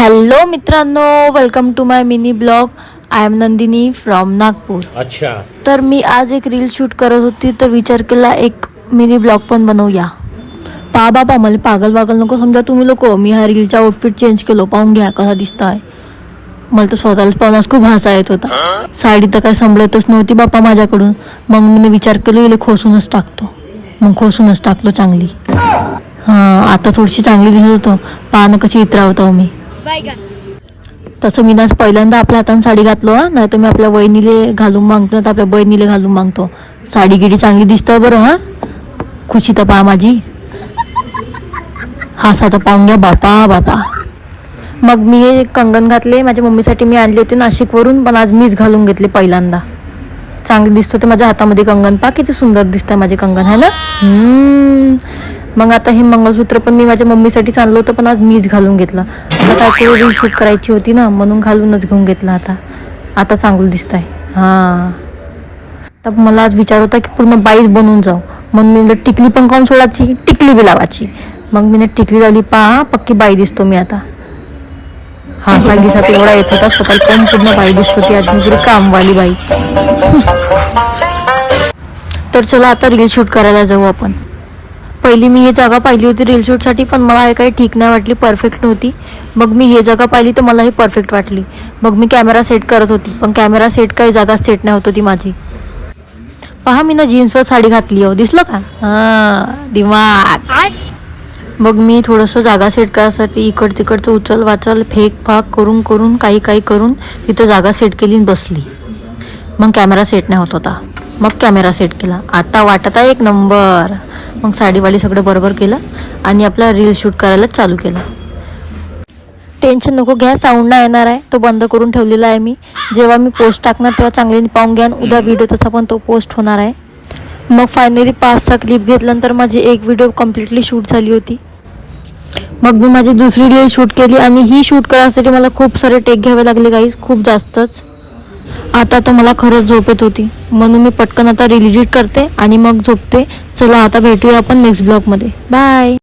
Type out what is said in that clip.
Hello मित्रांनो, welcome to my mini blog. I am Nandini from Nagpur. अच्छा. तर मी आज एक रील शूट करत होती, तर विचार केला एक मिनी ब्लॉग पण बनवूया. बाबा मला पागल नको समजा तुम्ही लोक. मी हा रीलचा आउटफिट चेंज केलो, पाहून घ्या कसा दिसताय. मला तर स्वतःलाच पाहूनच खूप हसा येत होता. साडी तर काय सांभाळतच नव्हती बापा माझ्याकडून. मग मी विचार केला इले खोसूनच टाकतो. मग खोसूनच टाकलो चांगली. आता थोडीशी चांगली दिसत होतं. पाहणं कशी इतरावतो मी. तसं मी ना पहिल्यांदा आपल्या हाताने साडी घातलो. नाही तर मी आपल्या वहिनीले घालून मागतो, तर आपल्या बहिणीले घालून मागतो. साडी गिडी चांगली दिसतं बरं. खुशी तर पहा माझी. हासा तर पाहून घ्या बापा. मग मी हे कंगन घातले. माझ्या मम्मीसाठी मी आणले होते नाशिकवरून, पण आज मीच घालून घेतले पहिल्यांदा. चांगली दिसतो ते माझ्या हातामध्ये कंगन. पहा किती सुंदर दिसतंय माझे कंगन, है ना. मग आता हे मंगळसूत्र पण मी माझ्या मम्मीसाठीच आणलं होतं, पण आज मीच घालून घेतलं. आता काय रील शूट करायची होती ना, म्हणून घालूनच घेऊन घेतलं. आता चांगलं दिसतंय. तर मला आज विचार होता की पूर्ण बाईच बनून जाऊ, म्हणून मी टिकली पण कोण सोडायची, टिकली बी लावायची. मग मी टिकली लावली. पहा पक्की बाई दिसतो मी आता. सांगीसाठी एवढा येत होता, स्वतःला पण पूर्ण बाई दिसतो ती. आज मी पुरी कामवाली बाई. तर चला आता रील शूट करायला जाऊ आपण. पहिली मी ही जागा पाहिली होती रील शूटसाठी, पण मला हे काही ठीक नाही वाटली, परफेक्ट नव्हती. मग मी हे जागा पाहिली तर मला ही परफेक्ट वाटली. मग मी कॅमेरा सेट करत होती, पण कॅमेरा सेट काही जागा सेट नाही होत होती माझी. पहा मी ना जीन्सवर साडी घातली हो, दिसलं का. दिमाग. मग मी थोडंसं जागा सेट करायसाठी इकड तिकडचं उचल वाचल फेक फाक करून काही करून तिथं जागा सेट केली आणि बसली. मग कॅमेरा सेट नाही होत होता. मग कॅमेरा सेट केला. आता वाटत आहे एक नंबर. मग साडीवाडी सगळं बरोबर केलं आणि आपला रील शूट करायला चालू केलं. टेन्शन नको घ्या, साऊंड नाही येणार आहे, तो बंद करून ठेवलेला आहे मी. जेव्हा मी पोस्ट टाकणार तेव्हा चांगले पाहून घ्या. उद्या व्हिडिओ तसा पण तो पोस्ट होणार आहे. मग फायनली 5-6 क्लिप घेतल्यानंतर माझी एक व्हिडिओ कम्प्लिटली शूट झाली होती. मग मी माझी दुसरी रील शूट केली आणि ही शूट करण्यासाठी मला खूप सारे टेक घ्यावे लागले गाईज, खूप जास्तच. आता तर मला खरंच झोप येत होती, म्हणून मी पटकन आता रील एडिट करते आणि मग झोपते. चला आता भेटूया आपण नेक्स्ट ब्लॉगमध्ये. बाय.